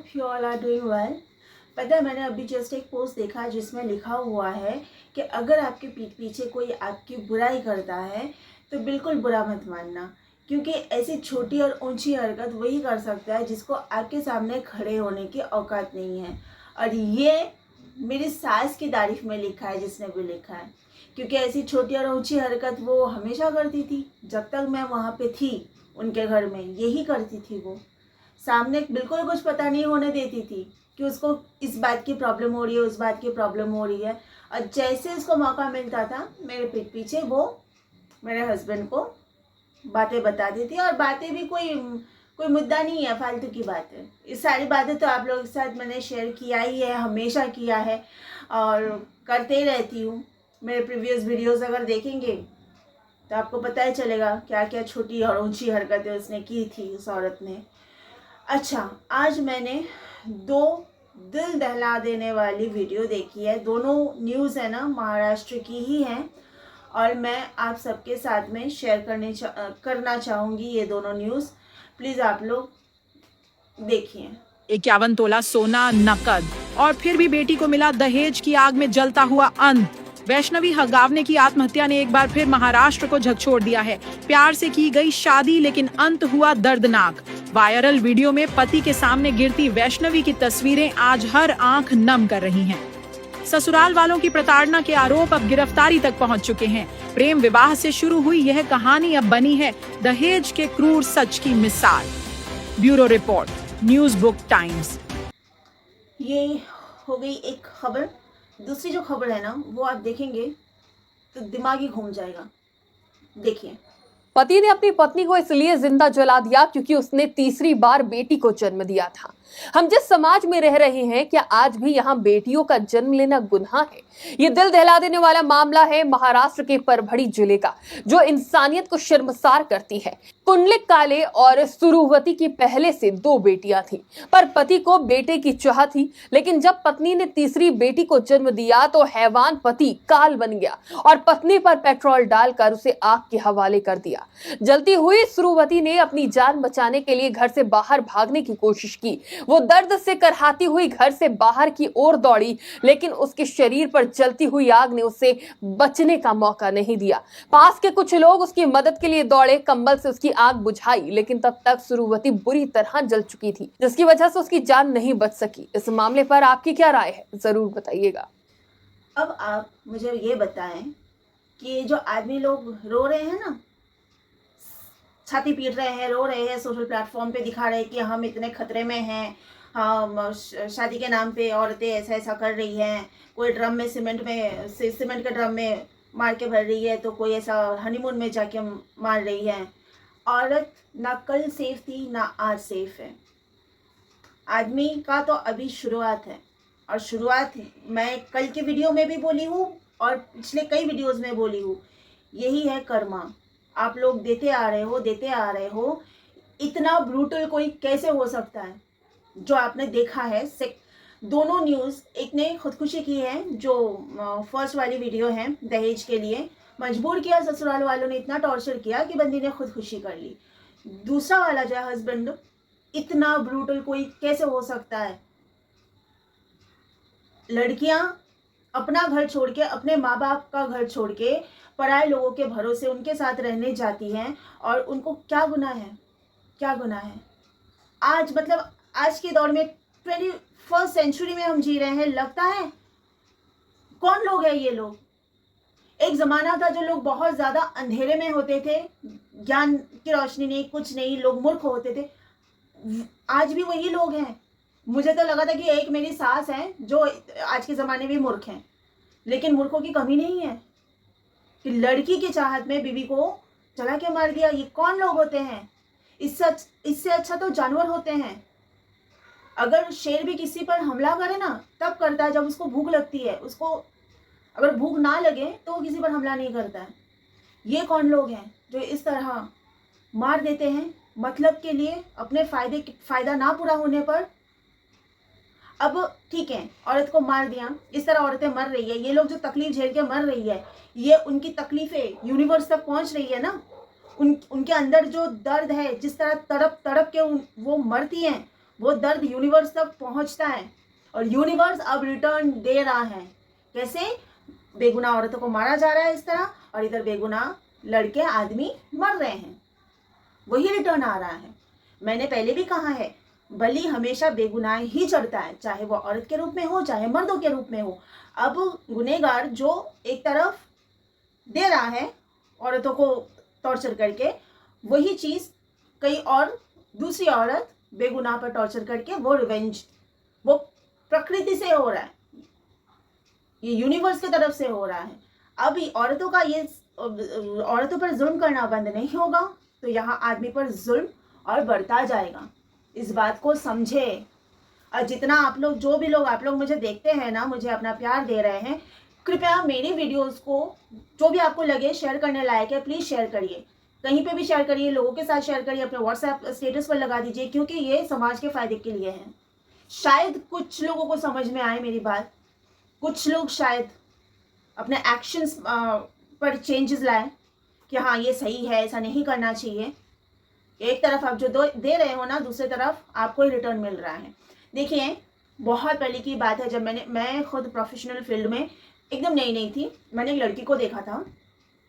Hope you all are doing well. पता है, मैंने अभी जस्ट एक पोस्ट देखा जिसमें लिखा हुआ है कि अगर आपके पीठ पीछे कोई आपकी बुराई करता है तो बिल्कुल बुरा मत मानना, क्योंकि ऐसी छोटी और ऊंची हरकत वही कर सकता है जिसको आपके सामने खड़े होने की औकात नहीं है। और ये मेरी सास की तारीफ में लिखा है जिसने भी लिखा है, क्योंकि ऐसी छोटी और ऊंची हरकत वो हमेशा करती थी। जब तक मैं वहाँ पे थी उनके घर में यही करती थी। वो सामने बिल्कुल कुछ पता नहीं होने देती थी कि उसको इस बात की प्रॉब्लम हो रही है, उस बात की प्रॉब्लम हो रही है। और जैसे उसको मौका मिलता था मेरे पीठ पीछे वो मेरे हस्बैंड को बातें बताती थी। और बातें भी कोई मुद्दा नहीं है, फालतू की बात है। इस सारी बातें तो आप लोगों के साथ मैंने शेयर किया ही है, हमेशा किया है और करते ही रहती हूँ। मेरे प्रीवियस वीडियोस अगर देखेंगे तो आपको पता ही चलेगा क्या क्या छोटी और ऊंची हरकतें उसने की थी उस औरत ने। अच्छा, आज मैंने दो दिल दहला देने वाली वीडियो देखी है। दोनों न्यूज़ है ना, महाराष्ट्र की ही हैं और मैं आप सबके साथ में शेयर करना चाहूँगी ये दोनों न्यूज़। प्लीज़ आप लोग देखिए। 51 तोला सोना नकद और फिर भी बेटी को मिला दहेज की आग में जलता हुआ अंत। वैष्णवी हगावने की आत्महत्या ने एक बार फिर महाराष्ट्र को झकझोर दिया है। प्यार से की गई शादी लेकिन अंत हुआ दर्दनाक। वायरल वीडियो में पति के सामने गिरती वैष्णवी की तस्वीरें आज हर आंख नम कर रही हैं। ससुराल वालों की प्रताड़ना के आरोप अब गिरफ्तारी तक पहुंच चुके हैं। प्रेम विवाह से शुरू हुई यह कहानी अब बनी है दहेज के क्रूर सच की मिसाल। Bureau report, news book times. ये हो गई एक खबर। दूसरी जो खबर है ना, वो आप देखेंगे तो दिमाग ही घूम जाएगा। देखिए, पति ने अपनी पत्नी को इसलिए जिंदा जला दिया क्योंकि उसने तीसरी बार बेटी को जन्म दिया था। हम जिस समाज में रह रहे हैं, क्या आज भी यहाँ बेटियों का जन्म लेना गुनाह है? ये दिल दहला देने वाला मामला है महाराष्ट्र के परभड़ी जिले का, जो इंसानियत को शर्मसार करती है। कुंडलिक काले और सुरुवती की पहले से दो बेटियां थी, पर पति को बेटे की चाह थी। लेकिन जब पत्नी ने तीसरी बेटी को जन्म दिया तो हैवान पति काल बन गया और पत्नी पर पेट्रोल डालकर उसे आग के हवाले कर दिया। जलती हुई सुरुवती ने अपनी जान बचाने के लिए घर से बाहर भागने की कोशिश की। वो दर्द से करहाती हुई घर से बाहर की ओर दौड़ी, लेकिन उसके शरीर पर जलती हुई आग ने उसे बचने का मौका नहीं दिया। पास के कुछ लोग उसकी मदद के लिए दौड़े, कंबल से उसकी आग बुझाई, लेकिन तब तक सुरुवती बुरी तरह जल चुकी थी, जिसकी वजह से उसकी जान नहीं बच सकी। इस मामले पर आपकी क्या राय है, जरूर बताइएगा। अब आप मुझे ये बताएं कि ये जो आदमी लोग रो रहे हैं ना, छाती पीट रहे हैं, रो रहे हैं, सोशल प्लेटफॉर्म पे दिखा रहे हैं कि हम इतने खतरे में हैं, हम शादी के नाम पे औरतें ऐसा ऐसा कर रही हैं, कोई ड्रम में सीमेंट के ड्रम में मार के भर रही है, तो कोई ऐसा हनीमून में जाके मार रही है। औरत ना कल सेफ थी ना आज सेफ है। आदमी का तो अभी शुरुआत है, और शुरुआत मैं कल के वीडियो में भी बोली हूँ और पिछले कई वीडियोस में बोली हूँ, यही है कर्मा। आप लोग देते आ रहे हो। इतना ब्रूटल कोई कैसे हो सकता है? जो आपने देखा है दोनों न्यूज़, एक ने खुदकुशी की है, जो फर्स्ट वाली वीडियो है, दहेज के लिए मजबूर किया ससुराल वालों ने, इतना टॉर्चर किया कि बंदी ने खुदकुशी कर ली। दूसरा वाला जो है हस्बैंड, इतना ब्रूटल कोई कैसे हो सकता है? लड़कियां अपना घर छोड़ के, अपने माँ बाप का घर छोड़ के पराए लोगों के भरोसे उनके साथ रहने जाती हैं, और उनको क्या गुनाह है? क्या गुनाह है? आज मतलब आज के दौर में 21st सेंचुरी में हम जी रहे हैं। लगता है कौन लोग हैं ये लोग? एक ज़माना था जो लोग बहुत ज़्यादा अंधेरे में होते थे, ज्ञान की रोशनी नहीं, कुछ नहीं, लोग मूर्ख होते थे। आज भी वही लोग हैं। मुझे तो लगा था कि एक मेरी सास है जो आज के ज़माने में मूर्ख हैं, लेकिन मूर्खों की कमी नहीं है कि लड़की की चाहत में बीवी को जला के मार दिया। ये कौन लोग होते हैं? इससे अच्छा तो जानवर होते हैं। अगर शेर भी किसी पर हमला करे ना, तब करता है जब उसको भूख लगती है। उसको अगर भूख ना लगे तो वो किसी पर हमला नहीं करता है। ये कौन लोग हैं जो इस तरह मार देते हैं मतलब के लिए, अपने फायदा ना पूरा होने पर? अब ठीक है, औरत को मार दिया, इस तरह औरतें मर रही है। ये लोग जो तकलीफ झेल के मर रही है, ये उनकी तकलीफें यूनिवर्स तक पहुंच रही है ना। उनके अंदर जो दर्द है, जिस तरह तड़प तड़प के वो मरती हैं, वो दर्द यूनिवर्स तक पहुंचता है और यूनिवर्स अब रिटर्न दे रहा है। कैसे? बेगुनाह औरतों को मारा जा रहा है इस तरह, और इधर बेगुनाह लड़के आदमी मर रहे हैं, वही रिटर्न आ रहा है। मैंने पहले भी कहा है, बलि हमेशा बेगुनाह ही चढ़ता है, चाहे वो औरत के रूप में हो चाहे मर्दों के रूप में हो। अब गुनहगार जो एक तरफ दे रहा है औरतों को टॉर्चर करके, वही चीज़ कई और दूसरी औरत बेगुनाह पर टॉर्चर करके वो रिवेंज, वो प्रकृति से हो रहा है, ये यूनिवर्स की तरफ से हो रहा है। अब औरतों का ये औरतों पर जुल्म करना बंद नहीं होगा तो यहाँ आदमी पर जुल्म और बढ़ता जाएगा। इस बात को समझे। और जितना आप लोग, जो भी लोग आप लोग मुझे देखते हैं ना, मुझे अपना प्यार दे रहे हैं, कृपया मेरी वीडियोस को जो भी आपको लगे शेयर करने लायक है, प्लीज़ शेयर करिए, कहीं पे भी शेयर करिए, लोगों के साथ शेयर करिए, अपने व्हाट्सएप स्टेटस पर लगा दीजिए, क्योंकि ये समाज के फ़ायदे के लिए है। शायद कुछ लोगों को समझ में आए मेरी बात, कुछ लोग शायद अपने एक्शंस पर चेंजेस लाए कि हाँ ये सही है, ऐसा नहीं करना चाहिए। एक तरफ आप जो दे रहे हो ना, दूसरी तरफ आपको ही रिटर्न मिल रहा है। देखिए, बहुत पहले की बात है, जब मैं खुद प्रोफेशनल फील्ड में एकदम नई थी, मैंने एक लड़की को देखा था।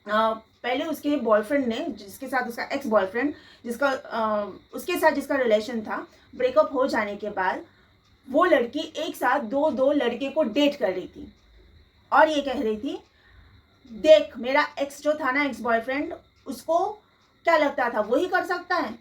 पहले उसके बॉयफ्रेंड ने, जिसके साथ उसका एक्स बॉयफ्रेंड, उसके साथ जिसका रिलेशन था, ब्रेकअप हो जाने के बाद वो लड़की एक साथ दो लड़के को डेट कर रही थी और ये कह रही थी, देख मेरा एक्स जो था ना, एक्स बॉयफ्रेंड, उसको क्या लगता था वही कर सकता है।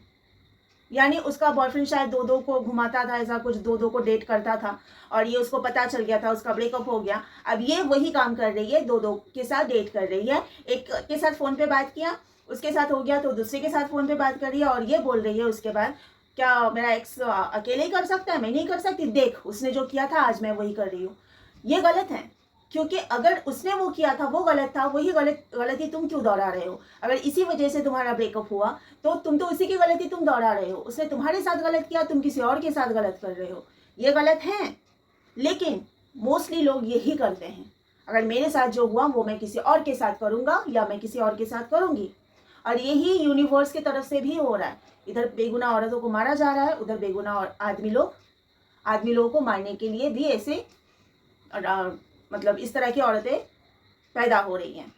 यानी उसका बॉयफ्रेंड शायद दो को घुमाता था, ऐसा कुछ, दो को डेट करता था और ये उसको पता चल गया था, उसका ब्रेकअप हो गया। अब ये वही काम कर रही है, दो के साथ डेट कर रही है। एक के साथ फ़ोन पे बात किया, उसके साथ हो गया तो दूसरे के साथ फ़ोन पे बात कर रही है और ये बोल रही है उसके बाद, क्या मेरा एक्स अकेले ही कर सकता है, मैं नहीं कर सकती, देख उसने जो किया था आज मैं वही कर रही हूँ। ये गलत है, क्योंकि अगर उसने वो किया था वो गलत था, वही गलती तुम क्यों दोहरा रहे हो? अगर इसी वजह से तुम्हारा ब्रेकअप हुआ तो तुम तो उसी की गलती तुम दोहरा रहे हो। उसने तुम्हारे साथ गलत किया, तुम किसी और के साथ गलत कर रहे हो। ये गलत है, लेकिन मोस्टली लोग यही करते हैं, अगर मेरे साथ जो हुआ वो मैं किसी और के साथ करूँगा या मैं किसी और के साथ करूँगी। और यही यूनिवर्स की तरफ से भी हो रहा है। इधर बेगुनाह औरतों को मारा जा रहा है, उधर बेगुनाह आदमी लोगों को मारने के लिए भी ऐसे मतलब इस तरह की औरतें पैदा हो रही हैं।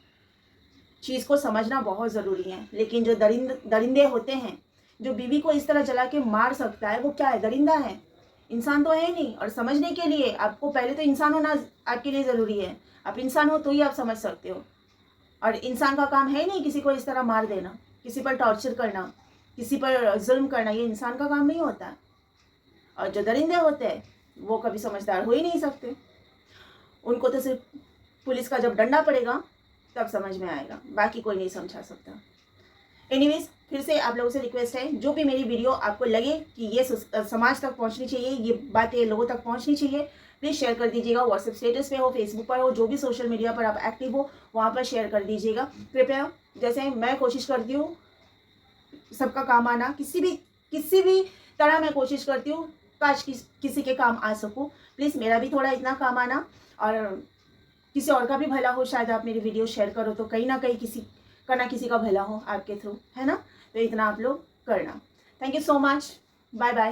चीज़ को समझना बहुत ज़रूरी है। लेकिन जो दरिंदे होते हैं, जो बीवी को इस तरह जला के मार सकता है, वो क्या है? दरिंदा है, इंसान तो है नहीं। और समझने के लिए आपको पहले तो इंसान होना आपके लिए ज़रूरी है। आप इंसान हो तो ही आप समझ सकते हो। और इंसान का काम है नहीं किसी को इस तरह मार देना, किसी पर टॉर्चर करना, किसी पर जुल्म करना, ये इंसान का काम नहीं होता। और जो दरिंदे होते हैं वो कभी समझदार हो ही नहीं सकते। उनको तो सिर्फ पुलिस का जब डंडा पड़ेगा तब समझ में आएगा, बाकी कोई नहीं समझा सकता। एनीवेज, फिर से आप लोगों से रिक्वेस्ट है, जो भी मेरी वीडियो आपको लगे कि ये समाज तक पहुंचनी चाहिए, ये बातें लोगों तक पहुंचनी चाहिए, प्लीज़ शेयर कर दीजिएगा। व्हाट्सएप स्टेटस पे हो, फेसबुक पर हो, जो भी सोशल मीडिया पर आप एक्टिव हो वहाँ पर शेयर कर दीजिएगा कृपया। जैसे मैं कोशिश करती हूँ सबका काम आना, किसी भी तरह मैं कोशिश करती हूँ काश किसी के काम आ सकूँ। प्लीज़ मेरा भी थोड़ा इतना काम आना और किसी और का भी भला हो। शायद आप मेरी वीडियो शेयर करो तो कहीं ना कहीं किसी का भला हो आपके थ्रू, है ना? तो इतना आप लोग करना। Thank you so much, bye bye.